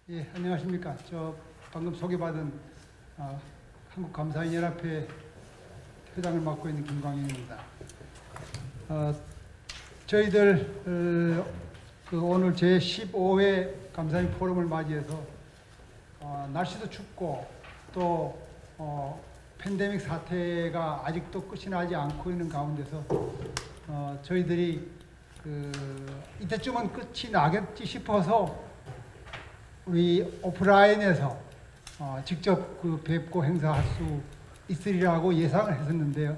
예, 안녕하십니까. 저 방금 소개받은 한국감사인연합회 회장을 맡고 있는 김광현입니다. 저희들 오늘 제15회 감사인 포럼을 맞이해서 날씨도 춥고 또 팬데믹 사태가 아직도 끝이 나지 않고 있는 가운데서 저희들이 이때쯤은 끝이 나겠지 싶어서 우리 오프라인에서 직접 뵙고 행사할 수 있으리라고 예상을 했었는데요.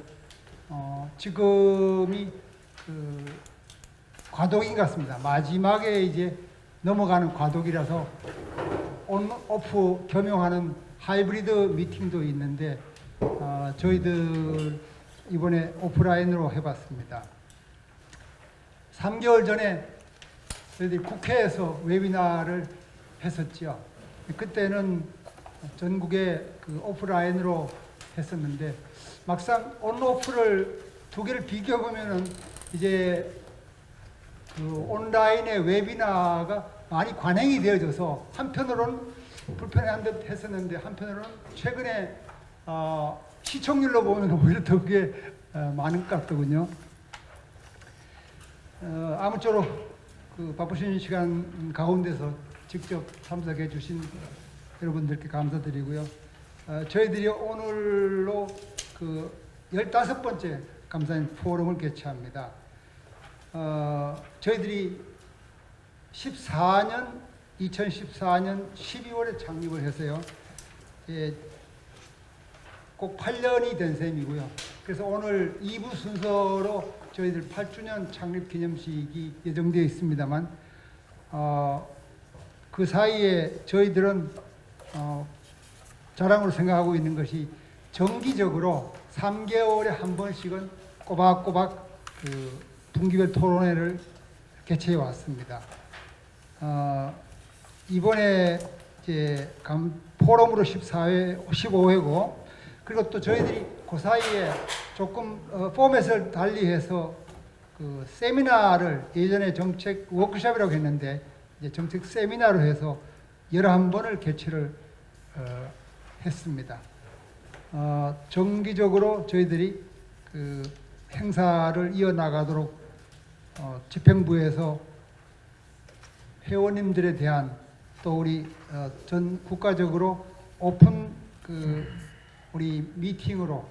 지금이 과도기인 것 같습니다. 마지막에 이제 넘어가는 과도기라서 온, 오프 겸용하는 하이브리드 미팅도 있는데 저희들 이번에 오프라인으로 해봤습니다. 3개월 전에 저희들이 국회에서 웨비나를 했었죠. 그때는 전국에 오프라인으로 했었는데 막상 온오프를 두 개를 비교해 보면은 이제 온라인의 웨비나가 많이 관행이 되어져서 한편으로는 불편한 듯 했었는데 한편으로는 최근에 시청률로 보면 오히려 더 그게 많은 것 같더군요. 아무쪼록 바쁘신 시간 가운데서 직접 참석해 주신 여러분들께 감사드리고요. 저희들이 오늘로 15번째 감사인 포럼을 개최합니다. 저희들이 2014년 12월에 창립을 해서요. 꼭 8년이 된 셈이고요. 그래서 오늘 2부 순서로 저희들 8주년 창립 기념식이 예정되어 있습니다만 그 사이에 저희들은 자랑으로 생각하고 있는 것이 정기적으로 3개월에 한 번씩은 꼬박꼬박 분기별 토론회를 개최해 왔습니다. 이번에 이제 포럼으로 15회고 그리고 또 저희들이 그 사이에 조금 포맷을 달리해서 세미나를 예전에 정책 워크숍이라고 했는데 이제 정책 세미나로 해서 11번을 개최를 했습니다. 정기적으로 저희들이 행사를 이어나가도록 집행부에서 회원님들에 대한 또 우리 전 국가적으로 오픈 우리 미팅으로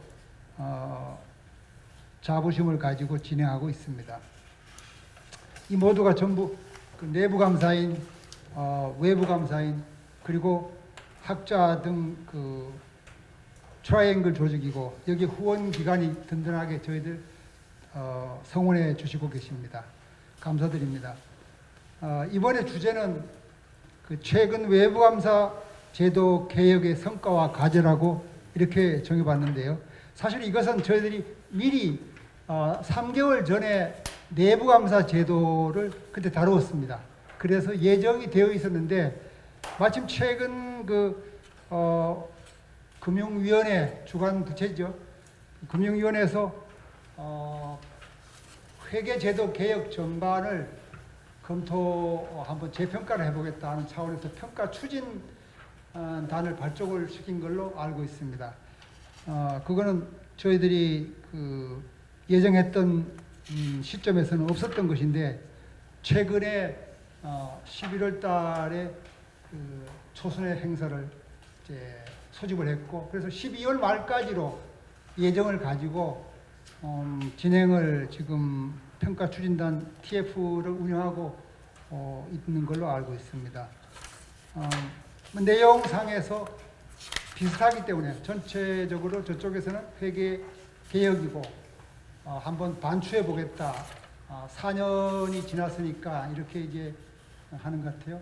자부심을 가지고 진행하고 있습니다. 이 모두가 전부 내부 감사인, 외부 감사인, 그리고 학자 등 트라이앵글 조직이고 여기 후원 기관이 든든하게 저희들 성원해 주시고 계십니다. 감사드립니다. 이번에 주제는 최근 외부 감사 제도 개혁의 성과와 과제라고 이렇게 정해봤는데요. 사실 이것은 저희들이 미리 3개월 전에 내부 감사 제도를 그때 다루었습니다. 그래서 예정이 되어 있었는데 마침 최근 금융위원회 주관 부처죠. 금융위원회에서 회계제도 개혁 전반을 한번 재평가를 해보겠다는 차원에서 평가 추진단을 발족을 시킨 걸로 알고 있습니다. 그거는 저희들이 예정했던 시점에서는 없었던 것인데 최근에 11월 달에 초선의 행사를 이제 소집을 했고 그래서 12월 말까지로 예정을 가지고 진행을 지금 평가 추진단 TF를 운영하고 있는 걸로 알고 있습니다. 내용상에서 비슷하기 때문에 전체적으로 저쪽에서는 회계 개혁이고 한번 반추해 보겠다. 4년이 지났으니까 이렇게 이제 하는 것 같아요.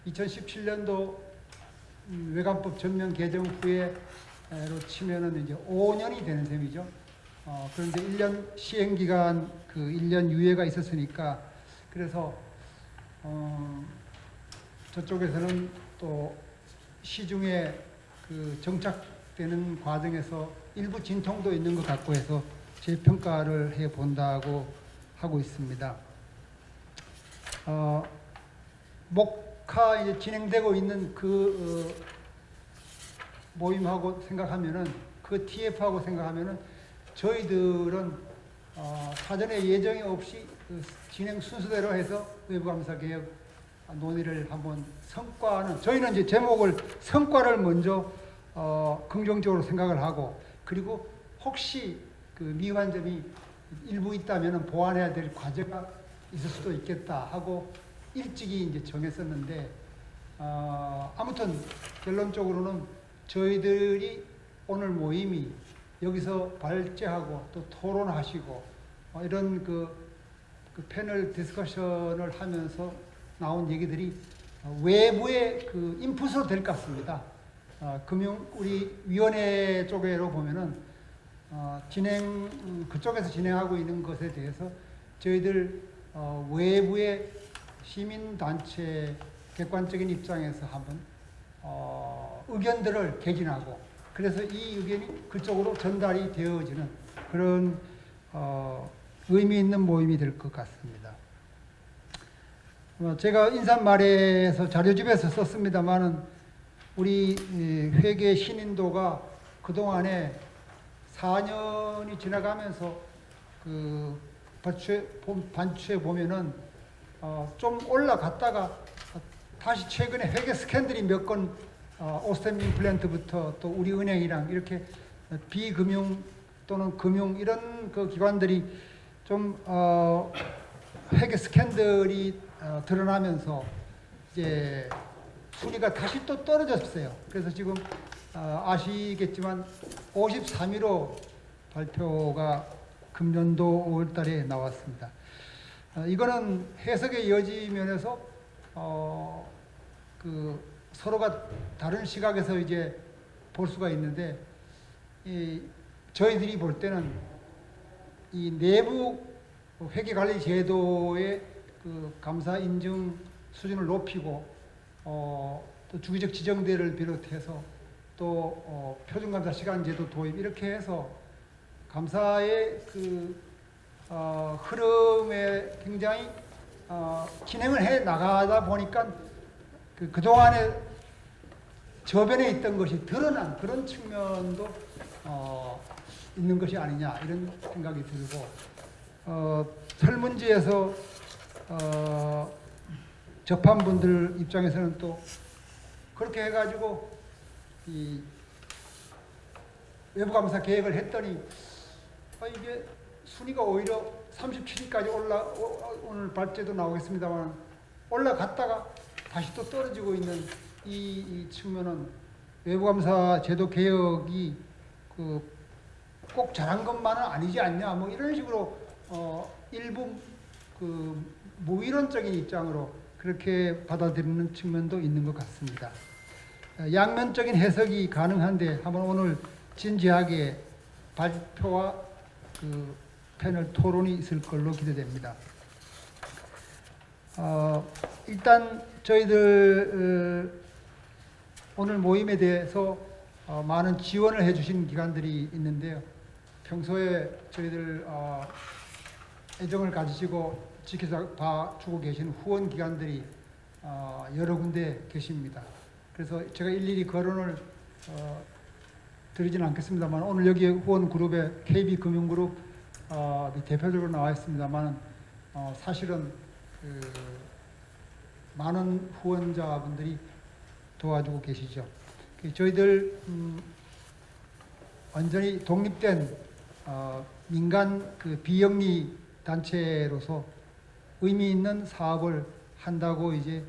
2017년도 외관법 전면 개정 후에로 치면은 이제 5년이 되는 셈이죠. 그런데 1년 시행 기간 1년 유예가 있었으니까 그래서 저쪽에서는 또 시중에 정착되는 과정에서 일부 진통도 있는 것 같고 해서 재평가를 해 본다고 하고 있습니다. 이제 진행되고 있는 그 모임하고 생각하면은 그 TF하고 생각하면은 저희들은 사전에 예정이 없이 그 진행 순서대로 해서 외부감사 개혁 논의를 한번 성과는 저희는 이제 제목을 성과를 먼저 긍정적으로 생각을 하고 그리고 혹시 그 미흡한 점이 일부 있다면은 보완해야 될 과제가 있을 수도 있겠다 하고 일찍이 이제 정했었는데 아무튼 결론적으로는 저희들이 오늘 모임이 여기서 발제하고 또 토론하시고 이런 그 패널 디스커션을 하면서 나온 얘기들이 외부의 그 인풋으로 될 것 같습니다. 우리 위원회 쪽으로 보면은 그쪽에서 진행하고 있는 것에 대해서 저희들 외부의 시민단체 객관적인 입장에서 한번 의견들을 개진하고 그래서 이 의견이 그쪽으로 전달이 되어지는 그런 의미 있는 모임이 될 것 같습니다. 제가 인사말에서 자료집에서 썼습니다만은 우리 회계 신인도가 그동안에 4년이 지나가면서 그 반추에 보면은 좀 올라갔다가 다시 최근에 회계 스캔들이 몇 건 오스템 임플란트부터 또 우리 은행이랑 이렇게 비금융 또는 금융 이런 그 기관들이 좀 회계 스캔들이 드러나면서 이제 순위가 다시 또 떨어졌어요. 그래서 지금 아시겠지만 53위로 발표가 금년도 5월달에 나왔습니다. 이거는 해석의 여지 면에서 그 서로가 다른 시각에서 이제 볼 수가 있는데 저희들이 볼 때는 이 내부 회계관리 제도의 그 감사 인증 수준을 높이고 또 주기적 지정대를 비롯해서 또 표준감사 시간제도 도입 이렇게 해서 감사의 그 흐름에 굉장히 진행을 해 나가다 보니까 그동안에 저변에 있던 것이 드러난 그런 측면도 있는 것이 아니냐 이런 생각이 들고 설문지에서 접한 분들 입장에서는 또 그렇게 해가지고 이 외부감사 계획을 했더니 이게 순위가 오히려 37위까지 오늘 발제도 나오겠습니다만 올라갔다가 다시 또 떨어지고 있는 이 측면은 외부감사 제도 개혁이 꼭 잘한 것만은 아니지 않냐 뭐 이런 식으로 일부 그 무이론적인 입장으로 그렇게 받아들이는 측면도 있는 것 같습니다. 양면적인 해석이 가능한데 한번 오늘 진지하게 발표와 그 패널 토론이 있을 걸로 기대됩니다. 일단 저희들 오늘 모임에 대해서 많은 지원을 해주신 기관들이 있는데요. 평소에 저희들 애정을 가지시고 지켜봐주고 계신 후원 기관들이 여러 군데 계십니다. 그래서 제가 일일이 거론을 드리지는 않겠습니다만 오늘 여기 후원 그룹에 KB금융그룹 대표적으로 나와 있습니다만 사실은 많은 후원자분들이 도와주고 계시죠. 저희들 완전히 독립된 민간 그 비영리 단체로서 의미 있는 사업을 한다고 이제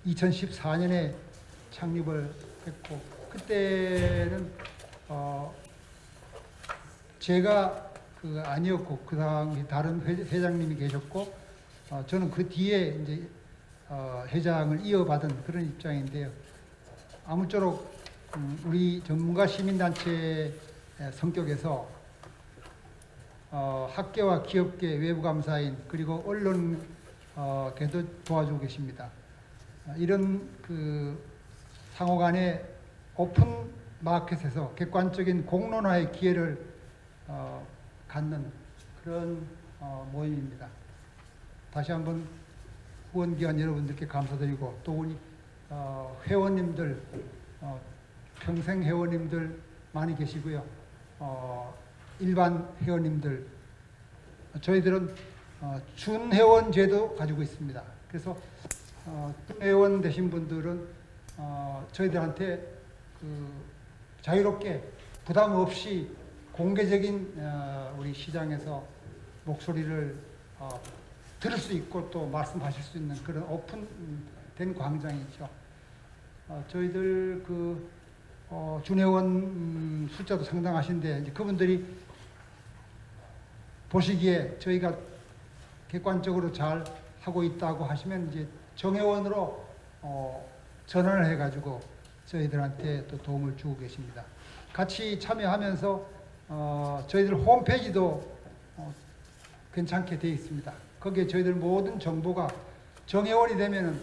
2014년에 창립을 했고 그때는 제가 아니었고 그 당시 다른 회장님이 계셨고 저는 그 뒤에 이제 회장을 이어받은 그런 입장인데요. 아무쪼록 우리 전문가 시민단체 성격에서 학계와 기업계 외부감사인 그리고 언론계도 도와주고 계십니다. 이런 그 상호간의 오픈 마켓에서 객관적인 공론화의 기회를 갖는 그런 모임입니다. 다시 한번 후원기관 여러분들께 감사드리고 또 우리 회원님들 평생 회원님들 많이 계시고요. 일반 회원님들 저희들은 준회원 제도 가지고 있습니다. 그래서 회원 되신 분들은 저희들한테 자유롭게 부담 없이 공개적인 우리 시장에서 목소리를 들을 수 있고 또 말씀하실 수 있는 그런 오픈된 광장이죠. 저희들 준회원 숫자도 상당하신데 이제 그분들이 보시기에 저희가 객관적으로 잘 하고 있다고 하시면 이제 정회원으로 전환을 해가지고 저희들한테 또 도움을 주고 계십니다. 같이 참여하면서 저희들 홈페이지도 괜찮게 되어 있습니다. 거기에 저희들 모든 정보가 정회원이 되면은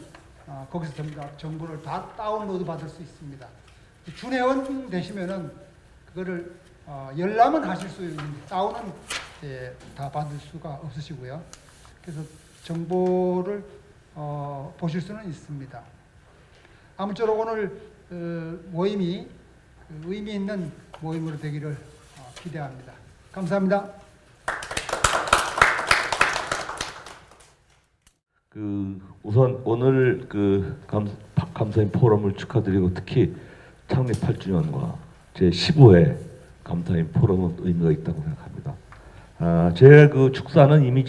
거기서 전부 다 정보를 다 다운로드 받을 수 있습니다. 준회원 되시면은 그거를 열람은 하실 수 있는데 다운은 다 받을 수가 없으시고요. 그래서 정보를 보실 수는 있습니다. 아무쪼록 오늘 모임이 의미 있는 모임으로 되기를 기대합니다. 감사합니다. 우선 오늘 감사인 포럼을 축하드리고 특히 창립 8주년과 제 15회 감사인 포럼은 의미가 있다고 생각합니다. 제 축사는 이미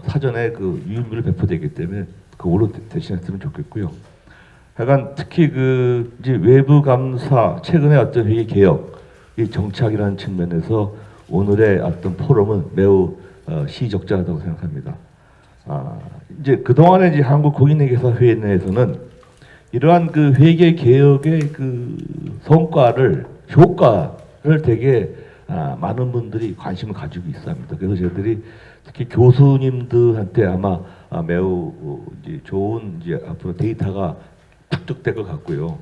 사전에 유인물을 배포되기 때문에 그걸로 대신했으면 좋겠고요. 약간 특히 이제 외부 감사 최근의 어떤 회의 개혁, 이 정착이라는 측면에서 오늘의 어떤 포럼은 매우 시적절하다고 생각합니다. 이제 그동안에 이제 한국공인회계사 회의 내에서는 이러한 회계 개혁의 효과를 되게 많은 분들이 관심을 가지고 있습니다. 그래서 저희들이 특히 교수님들한테 아마 매우 이제 좋은 앞으로 데이터가 축적될 것 같고요.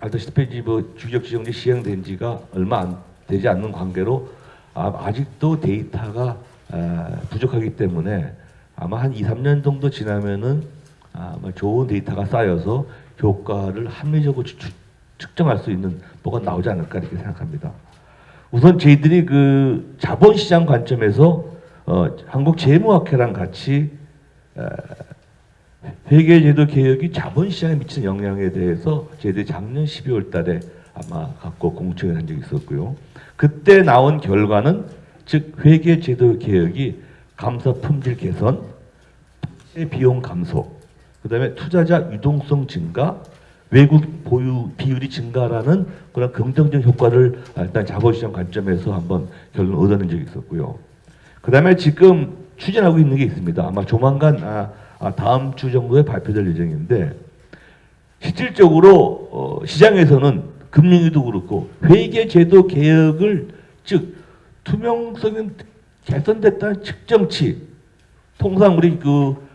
알다시피 주기적지정제 시행된 지가 얼마 안 되지 않는 관계로 아직도 데이터가 부족하기 때문에 아마 한 2, 3년 정도 지나면은 아마 좋은 데이터가 쌓여서 효과를 합리적으로 측정할 수 있는 뭐가 나오지 않을까 이렇게 생각합니다. 우선 저희들이 자본시장 관점에서 한국재무학회랑 같이 회계제도 개혁이 자본시장에 미치는 영향에 대해서 저희들이 작년 12월 달에 아마 갖고 공청회를 한 적이 있었고요. 그때 나온 결과는 즉 회계제도 개혁이 감사 품질 개선, 비용 감소, 그다음에 투자자 유동성 증가, 외국 보유 비율이 증가라는 그런 긍정적 효과를 일단 자본시장 관점에서 한번 결론 얻어낸 적이 있었고요. 그다음에 지금 추진하고 있는 게 있습니다. 아마 조만간 다음 주 정도에 발표될 예정인데 실질적으로 시장에서는 금융위도 그렇고 회계제도 개혁을 즉 투명성은 개선됐다는 측정치, 통상 우리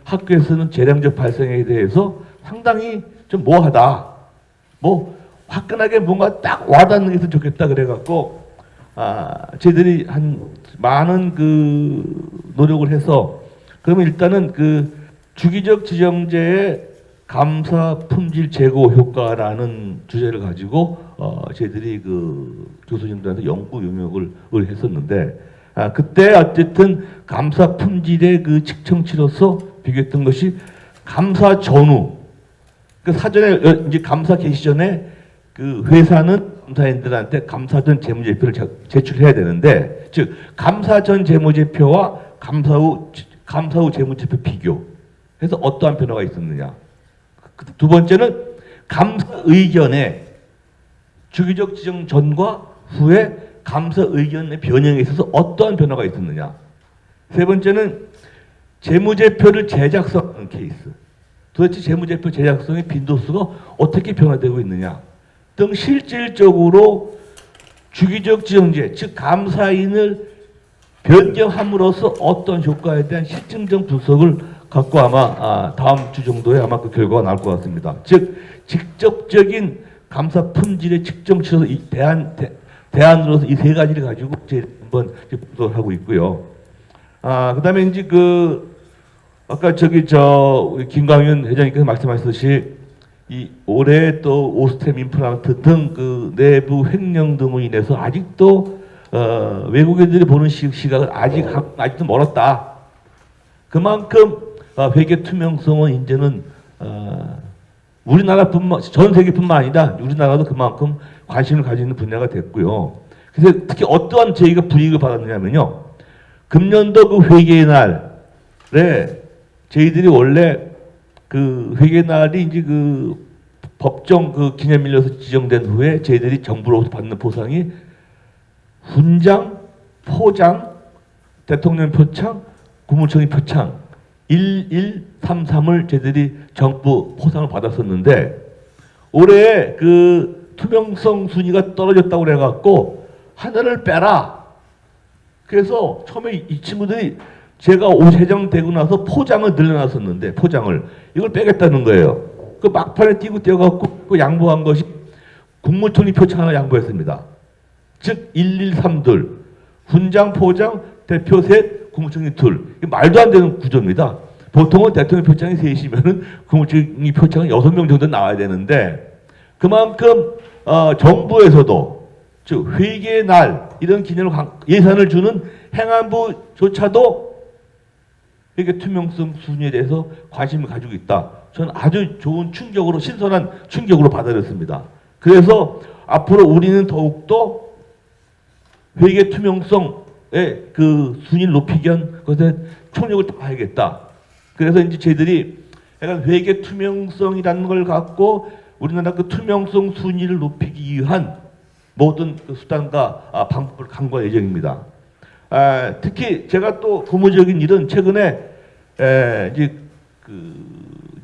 학교에서는 재량적 발생에 대해서 상당히 좀 모호하다. 화끈하게 뭔가 딱 와닿는 게 있으면 좋겠다 그래갖고 저희들이 많은 노력을 해서 그러면 일단은 주기적 지정제의 감사 품질 제고 효과라는 주제를 가지고 저희들이 교수님들한테 연구 용역을 했었는데 그때 어쨌든 감사 품질의 측정치로서 비교했던 것이 감사 전후 사전에 이제 감사 개시 전에 회사는 감사인들한테 감사 전 재무제표를 제출해야 되는데 즉 감사 전 재무제표와 감사 후 재무제표 비교해서 어떠한 변화가 있었느냐. 두 번째는 감사 의견에 주기적 지정 전과 후에 감사 의견의 변형에 있어서 어떠한 변화가 있었느냐. 세 번째는 재무제표를 제작성하는 케이스. 도대체 재무제표 제작성의 빈도수가 어떻게 변화되고 있느냐 등 실질적으로 주기적 지정제, 즉 감사인을 변경함으로써 어떤 효과에 대한 실증적 분석을 갖고 아마 다음 주 정도에 아마 그 결과가 나올 것 같습니다. 즉 직접적인 감사 품질의 측정치로서 대안으로서 이 세 가지를 가지고 한번 보도를 하고 있고요. 그다음에 이제 아까 우리 김광윤 회장님께서 말씀하셨듯이 이 올해 또 오스템 임플란트 등 그 내부 횡령 등으로 인해서 아직도 외국인들이 보는 시각은 아직도 멀었다. 그만큼 회계 투명성은 이제는 우리나라뿐만 전 세계뿐만 아니라 우리나라도 그만큼 관심을 가지는 분야가 됐고요. 그래서 특히 어떠한 저희가 불이익을 받았느냐면요. 금년도 그 회계의 날에 저희들이 원래 그 회계 날이 이제 그 법정 그 기념일로서 지정된 후에 저희들이 정부로부터 받는 보상이 훈장, 포장, 대통령 표창, 국무총리 표창 1133을 저희들이 정부 포상을 받았었는데 올해 그 투명성 순위가 떨어졌다고 그래갖고 하나를 빼라. 그래서 처음에 이 친구들이 제가 옷 해정되고 나서 포장을 늘려놨었는데 포장을 이걸 빼겠다는 거예요. 그 막판에 뛰어갖고 그 양보한 것이 국무총리 표창 하나 양보했습니다. 즉 113둘 훈장, 포장, 대표 셋, 국무총리 둘. 말도 안 되는 구조입니다. 보통은 대통령 표창이 셋이면은 국무총리 표창은 6명 정도 나와야 되는데 그만큼 정부에서도 즉 회계의 날 이런 기념을 예산을 주는 행안부조차도 회계 투명성 순위에 대해서 관심을 가지고 있다. 저는 아주 좋은 충격으로 신선한 충격으로 받아들였습니다. 그래서 앞으로 우리는 더욱더 회계 투명성의 그 순위를 높이기 위한 것에 총력을 다해야겠다. 그래서 이제 저희들이 약간 회계 투명성이라는 걸 갖고 우리나라 그 투명성 순위를 높이기 위한 모든 그 수단과 방법을 강구할 예정입니다. 특히 제가 또 고무적인 일은 최근에 이제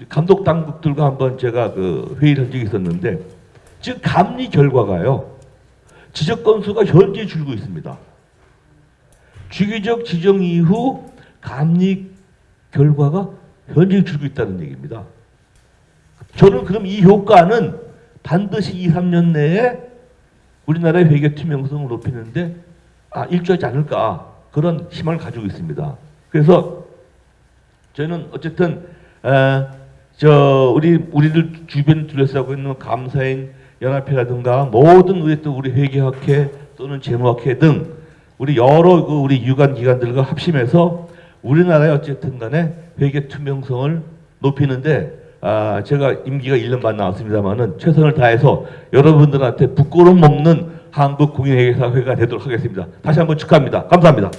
감독 당국들과 한번 제가 그 회의를 한 적이 있었는데 지금 감리 결과가요 지적 건수가 현저히 줄고 있습니다. 주기적 지정 이후 감리 결과가 현저히 줄고 있다는 얘기입니다. 저는 그럼 이 효과는 반드시 2, 3년 내에 우리나라의 회계 투명성을 높이는데 일조하지 않을까 그런 희망을 가지고 있습니다. 그래서 저는 어쨌든 우리들 주변 둘러싸고 있는 감사인 연합회라든가 모든 우리 회계학회 또는 재무학회 등 우리 여러 우리 유관 기관들과 합심해서 우리나라의 어쨌든 간에 회계 투명성을 높이는데 제가 임기가 1년 반 나왔습니다만은 최선을 다해서 여러분들한테 부끄러움 없는 한국공인회계사회가 되도록 하겠습니다. 다시 한번 축하합니다. 감사합니다.